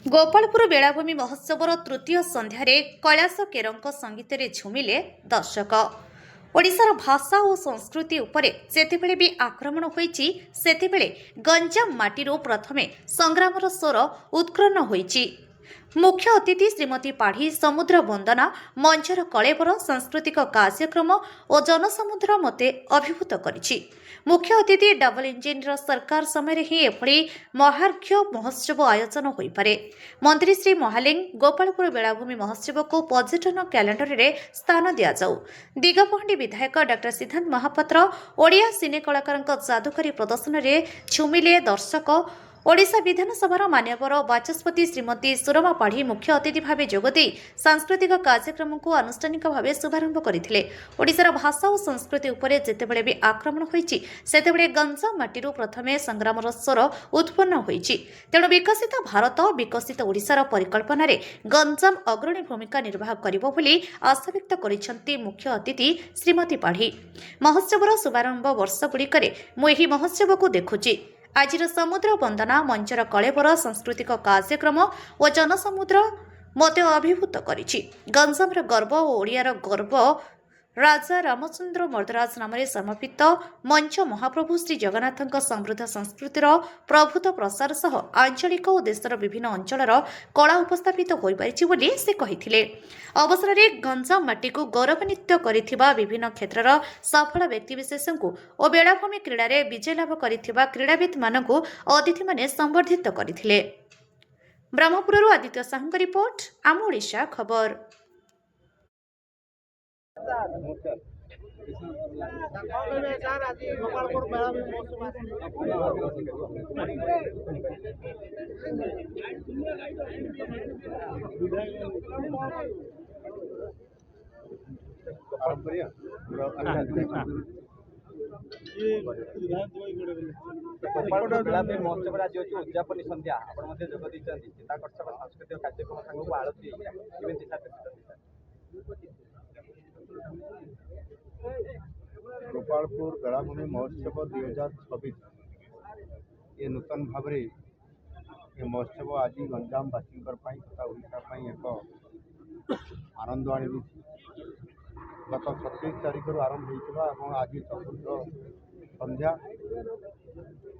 गोपालपुर बेलाभूमि महोत्सवर तृतीय संध्यारे कैलाश केरंक संगीत झुमिले दर्शक। ओडिशार भाषा और संस्कृति उपरे जेतेबेले भी आक्रमण होईची सेतेबेले गंजाम माटीरू प्रथमे संग्रामर स्वर उत्क्रन्न होईची। मुख्य अतिथि श्रीमती पाढ़ी समुद्र वंदना मंचर कलेबर सांस्कृतिक कार्यक्रम और जनसमुद्र मते अभिभूत करिछि। मुख्य अतिथि डबल इंजिन सरकार समय ही एभली महार्घ्य महोत्सव आयोजन होई पारे। मंत्री श्री महालिंग गोपालपुर बेलाभूमि महोत्सव को पर्यटन कैलेंडर रे स्थान दिया जाऊ। दिगपहंडी विधायक डॉक्टर सिद्धांत महापात्र ओडिया सिने कलाकार जादुकारी प्रदर्शन रे झुमिले दर्शक। ओडिशा विधानसभा मान्यवर बाचस्पति श्रीमती सुरमा पाढ़ी मुख्य अतिथि भाव जोगदे सांस्कृतिक कार्यक्रम को आनुष्ठानिक भाव शुभारंभ करथिले। ओडिशार भाषा और संस्कृति उपरे जेतेबेले भी आक्रमण होईची सेतेबेले गंजाम माटीरू प्रथमे संग्रामर स्वर उत्पन्न होईची। तेणु विकसित भारत विकसित ओडिशार परिकल्पना रे गंजाम अग्रणी भूमिका निर्वाह करिबो बोली आशा व्यक्त करिसेंती मुख्य अतिथि श्रीमती पाढ़ी। महोत्सवर शुभारंभ वर्ष गुड़िकरे मु एही महोत्सव को देखुची। आजिर समुद्र वंदना मंचर कलेबर सांस्कृतिक कार्यक्रम और जनसमुद्र मते अभिभूत करिछि। गंजामर गर्व और ओडियार गर्व राजा रामचंद्र मर्दराज नाम समर्पित मंच महाप्रभु श्री जगन्नाथ समृद्ध संस्कृतिर प्रभुत प्रसार सह आंचलिक और देशर विभिन्न अंचलर कला उपस्थापित हो पारिछि बोली से कहिथिले। अवसर में गंजाम माटी को गौरवान्वित करिथिबा विभिन्न क्षेत्रर सफल व्यक्तिविशेषଙ୍କୁ और बेलाभूमि क्रीड़ा रे विजय लाभ करिथिबा क्रीड़ाविद मानकु अतिथि माने संबर्धित करिथिले। ब्रह्मपुरରୁ आदित्य साहुଙ୍କ रिपोर्ट आम ओडिशा खबर। महोत्सव आज अच्छी उद्यापन संध्या आपण जोग देते सांस्कृतिक कार्यक्रम सांग आलती गोपालपुर बेलाभूमि महोत्सव 2026 ये नूतन भाव ये महोत्सव आज गंजामवासी तथा ओडिशा एक आनंद आनी गत 27 तारीख आरंभ होता आज चतुर्थ संध्या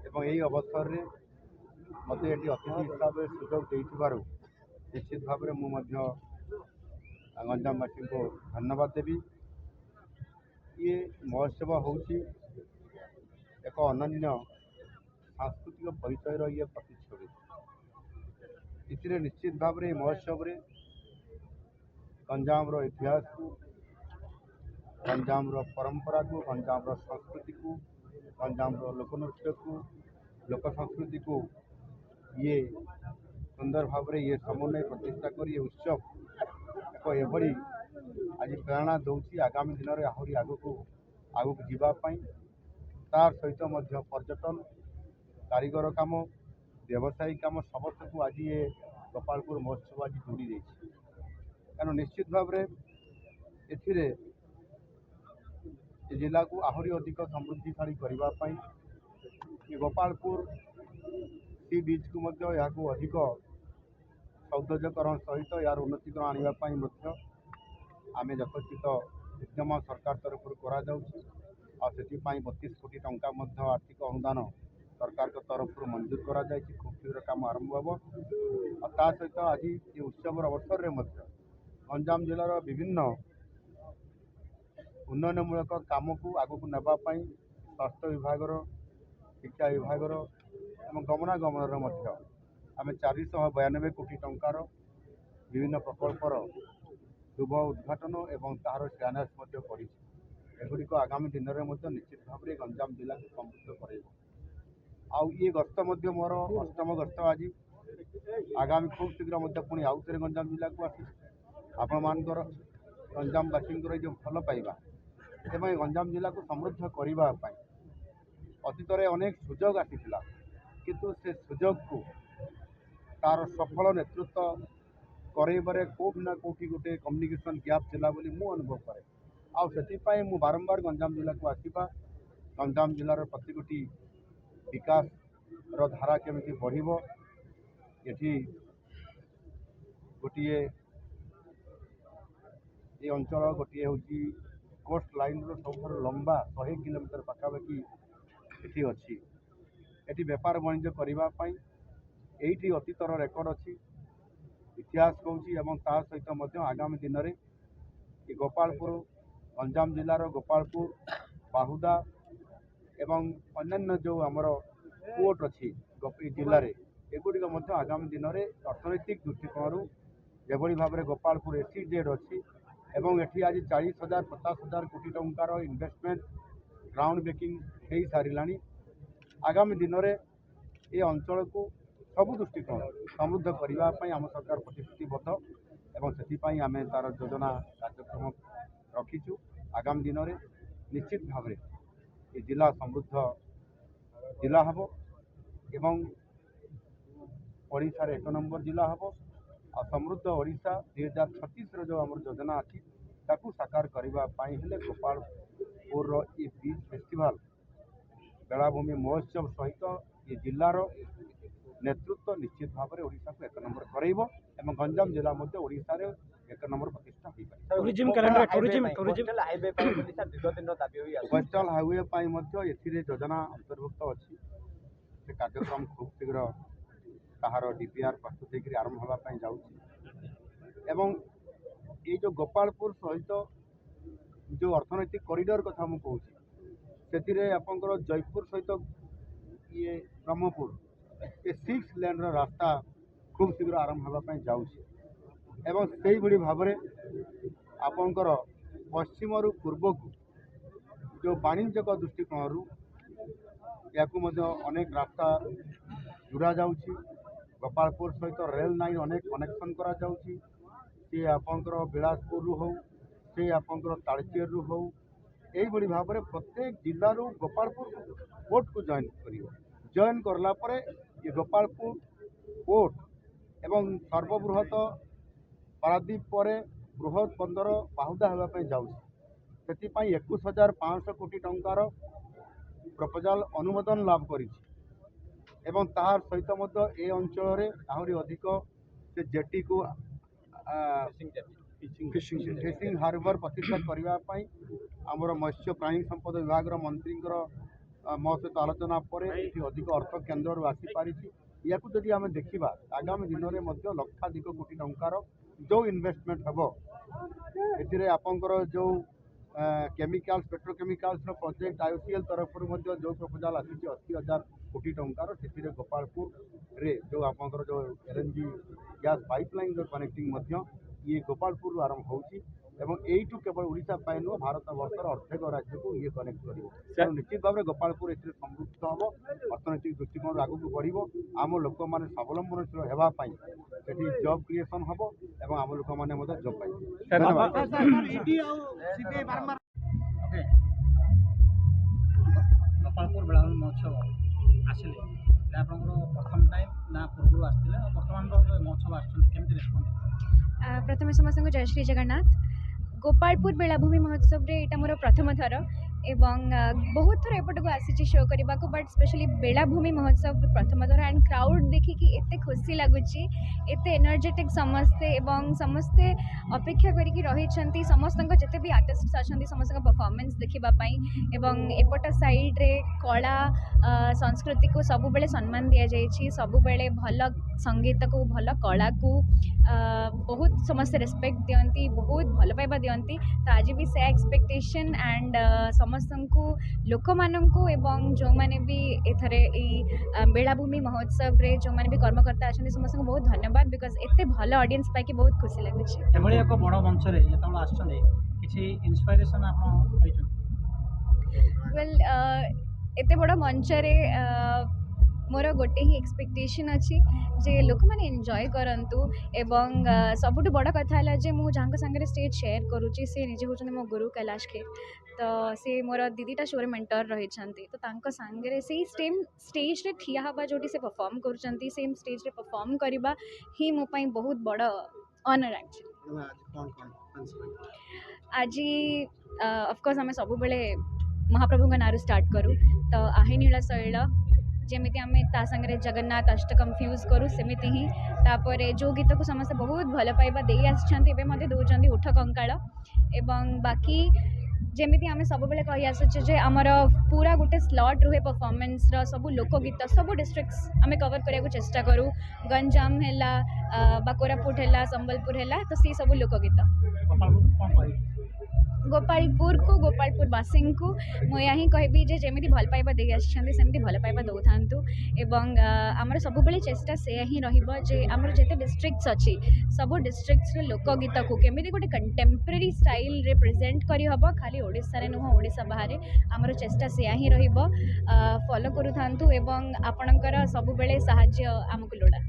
एवं यही अवसर में मत ये अतिथि हिसाब से सुजोग देथिबारु निश्चित भाव में गंजामवासी को धन्यवाद देवी। ये महोत्सव होची एक अनन्य सांस्कृतिक परिचयर ये प्रतिच्छवि। इसे निश्चित भाव में महोत्सव रे गंजाम इतिहास को, गंजाम परंपरा को, गंजाम संस्कृति को, गंजाम लोकनृत्य को, लोक संस्कृति को ये सुंदर भाव में ये समन्वय प्रतिष्ठा कर ये उत्सव एक एभली आज प्रेरणा दूसरी आगामी दिन में आहरी आगक जावाई तार सहित पर्यटन कारीगर काम व्यवसायी काम समस्त को आज ये गोपालपुर महोत्सव आज जोड़ी देछि। कारण निश्चित भाव में जिला को आहरी अधिक समृद्धिशाली करने गोपालपुर सी बीच को यहाँ अधिक सौंदर्यकरण सहित यार उन्नतिकरण आने आम यथोचित उद्यम सरकार तरफ करा 32 कोटी टंका आर्थिक अनुदान सरकार तरफ मंजूर करा खूब शीघ्र काम आरंभ हम सहित आज ये उत्सव अवसर में गंजाम जिलार विभिन्न उन्नयनमूलक काम को आगक नापी स्वास्थ्य विभाग शिक्षा विभाग गमनागमन आम 492 कोटी टंकार विभिन्न प्रकल्पर शुभ उद्घाटन एवं तार शिलान्यास एगुड़िक आगामी दिन में निश्चित भाव में गंजाम जिला को समृद्ध कर ये गस्त मोर अष्टम गस्त आज आगामी खूब शीघ्र पुणी आउ थे गंजाम जिला को आस आपण मान गंजामवासी जो भल पाइबा एवं गंजाम जिला को समृद्ध करने अतीत में अनेक सुजोग आसीला किंतु से सुजोग को तार सफल नेतृत्व करइबारे कोठी ना कोठी गोटे कम्युनिकेशन गैप थिला बोली मु अनुभव करे आउ मु बारंबार गंजाम जिला को आसीबा गंजाम जिलार प्रतिगोटी विकास धारा केमिति बढ़िबो एठी गोटे ये अंचल गोटे हूँ कोस्ट लाइन सब लंबा 100 किलोमीटर पाखापाखि ये अच्छी ये बेपार वाणिज्य करने यही अतीतर रेकर्ड अच्छी इतिहास कहूँ ता सहित आगामी दिन में ये गोपालपुर गंजाम जिलार गोपालपुर बाहुदा एवं अन्य जो आमर पोर्ट अच्छी जिले में एगुड़िक आगामी दिन में अर्थनैतिक दृष्टिकोण जो भाव में गोपालपुर एसीजेड अच्छी एवं एटी आज 40,000 50,000 कोटी टंकार इन्वेस्टमेंट ग्राउंड ब्रेकिंग हो सारा आगामी दिन में ये अंचल को सबु दृष्टिकोण समृद्ध करने आम सरकार प्रतिश्रुतिबद्ध एवं से आम तार योजना कार्यक्रम रखीचु आगामी दिन में निश्चित भाव में ये जिला समृद्ध जिला हम एवं ओडिशार 1 नंबर जिला हम आ समृद्ध ओडिशा 2036 जो आम योजना अच्छी ताकू साकार करने गोपालपुर ये बीच फेस्टिवल बेलाभूमि महोत्सव सहित ये जिलार नेतृत्व निश्चित भाव में ओडिशा को 1 नंबर कराइब एवं गंजाम जिला ओडिशा रे 1 नंबर प्रतिष्ठा हो पारे। टूरिज्म कैलेंडर टूरिज्म हाईवे दीर्घ दिन दाबी हुई कोस्टल हाईवे एथिरे योजना अंतर्भुक्त अच्छी से कार्यक्रम खूब शीघ्र ताहार डीपीआर प्रस्तुत होकर आरंभ होगापी जाऊँ ये जो गोपालपुर सहित जो अर्थनैतिक कॉरिडोर कथा मुझे से आपंकर जयपुर सहित ये ब्रह्मपुर ये 6 लेन रास्ता खूब शीघ्र आरंभ होगापी जाऊँ से भाव में आपंकर पश्चिम रु पूर्व को जो वाणिज्यिक दृष्टिकोण या अनेक रास्ता जुड़ा जाऊँगी गोपालपुर सहित रेल लाइन अनेक कनेक्शन करा जाउची सी आपंकर बिलासपुर रु हो से आपंकर तालचेर रु हो यही भाव में प्रत्येक जिलू गोपालपुर पोर्ट को जॉइन करला परे ये गोपालपुर पोर्ट एवं सर्वबृहत पारादीप पर बृहत बंदर बाहुदा होगापी जाउची से 21,500 कोटी टंकार प्रपोजाल अनुमोदन लाभ करी एवं तार सहित ए अंचल आहरी अधिक से जेटी को फिशिंग हार्बर प्रतिष्ठा करने आमर मत्स्य प्राणी संपद विभाग मंत्री मो सहित आलोचना पर अधिक अर्थ केन्द्र आसीपारी या जदि आम देखा आगामी दिन में लक्षाधिक कोटी टंकार जो इन्वेस्टमेंट हम आपंकर जो केमिकल्स पेट्रोकेमिकल्स प्रोजेक्ट आईओसीएल तरफ जो प्रपोजाल आसी 80,000 कोटी टंकार से गोपालपुर रे जो आपंकर जो एलएनजी गैस पाइपलाइन जो कनेक्टिंग ये गोपालपुर आरंभ होची एवं एटू केवल ओडिशा पाई नुह भारत वर्षर अर्धेक राज्य को ये कनेक्ट कर निश्चित भाव में गोपालपुर ए समृद्ध हम अर्थनैतिक दृष्टिकोण आगे बढ़ आम लोक मैंने स्वावलंबनशील होगापाई जॉब क्रिएशन हम एवं आम लोक मैंने जॉब गोपालपुर बेलाभूमि महोत्सव आसिले प्रथम टाइम ना पूर्व आसते बर्तमान महोत्सव आसमि रेस्पन्स प्रथम समस्त को जय श्री जगन्नाथ गोपालपुर बेलाभूमि महोत्सव रे एटा मोर प्रथम थर एवं बहुत थर एपट को आसी शो करने को बट स्पेशली बेलाभूमि महोत्सव प्रथम थर एंड क्राउड देखिकी एते खुशी लगुच एते एनर्जेटिक समस्ते एवं समस्ते अपेक्षा करी रही समस्त जिते भी आर्टिस्ट अच्छा समस्त परफॉर्मेंस देखापी एवं एपट साइड रे कला संस्कृति को सब बेले सम्मान दि जाइए सब बेले भल संगीत को भल कला को बहुत समस्त रेस्पेक्ट दियंती बहुत भल पाइबा दियंती तो आज भी से एक्सपेक्टेशन एंड समस्त को लोक मानू एवं जो मैंने भी एथरे बेलाभूमि महोत्सव रे जो मैंने भी कर्मकर्ता अच्छा समस्त को बहुत धन्यवाद बिकज एते भल ऑडियंस पाई बहुत खुशी लगुच एक बड़ मंच किसी इन्स्पिरेशन आप वेल एते बड़ मंच रे मोर गोटे ही एक्सपेक्टेशन अच्छी जे लोक मैंने एंजॉय करंतु एवं सबुठ बड़ कथा है जे मु जहाँ संगे स्टेज शेयर करुँची से निजे होचंदी मो गुरु कैलाश खेर तो से मोर दीदीटा शोरे मेंटर रही तो तांको सांगे से सेम स्टेज रे ठिया हवा जोटी से परफॉर्म करुँच सेम स्टेज रे परफॉर्म करवा ही मो पाई बहुत बड़ ऑनर एक्चुअली आज ऑफ कोर्स आम सब बेले महाप्रभु नारू स्टार्ट करूँ तो आहे नीला शैल ଯେମିତି ଆମେ ତା ସାଙ୍ଗରେ ଜଗନ୍ନାଥ ଅଷ୍ଟକମ୍ ଫ୍ୟୁଜ୍ କରୁ ସେମିତି ହିଁ ତାପରେ ଯେଉଁ ଗୀତକୁ ସମସ୍ତେ ବହୁତ ଭଲ ପାଇବା ଦେଇ ଆସିଛନ୍ତି ଏବେ ମଧ୍ୟ ଦେଉଛନ୍ତି ଉଠ କଙ୍କାଳ ଏବଂ ବାକି ଯେମିତି ଆମେ ସବୁବେଳେ କହି ଆସୁଛେ ଯେ ଆମର ପୁରା ଗୋଟେ ସ୍ଲଟ୍ ରୁହେ ପରଫର୍ମାନ୍ସର ସବୁ ଲୋକଗୀତ ସବୁ ଡିଷ୍ଟ୍ରିକ୍ଟସ୍ ଆମେ କଭର୍ କରିବାକୁ ଚେଷ୍ଟା କରୁ ଗଞ୍ଜାମ ହେଲା ବା କୋରାପୁଟ ହେଲା ସମ୍ବଲପୁର ହେଲା ତ ସେ ସବୁ ଲୋକଗୀତ ଗୋପାଳପୁର କ'ଣ କହିବେ ଗୋପାଳପୁରକୁ ଗୋପାଳପୁରବାସୀଙ୍କୁ ମୁଁ ଏହା ହିଁ କହିବି ଯେ ଯେମିତି ଭଲ ପାଇବା ଦେଇ ଆସିଛନ୍ତି ସେମିତି ଭଲ ପାଇବା ଦେଉଥାନ୍ତୁ ଏବଂ ଆମର ସବୁବେଳେ ଚେଷ୍ଟା ସେୟା ହିଁ ରହିବ ଯେ ଆମର ଯେତେ ଡିଷ୍ଟ୍ରିକ୍ଟସ୍ ଅଛି ସବୁ ଡିଷ୍ଟ୍ରିକ୍ଟସ୍ର ଲୋକଗୀତକୁ କେମିତି ଗୋଟେ କଣ୍ଟେମ୍ପୋରାରୀ ଷ୍ଟାଇଲ୍ରେ ପ୍ରେଜେଣ୍ଟ କରିହେବ ଖାଲି ଓଡ଼ିଶାରେ ନୁହଁ ଓଡ଼ିଶା ବାହାରେ ଆମର ଚେଷ୍ଟା ସେୟା ହିଁ ରହିବ ଫଲୋ କରୁଥାନ୍ତୁ ଏବଂ ଆପଣଙ୍କର ସବୁବେଳେ ସାହାଯ୍ୟ ଆମକୁ ଲୋଡ଼ା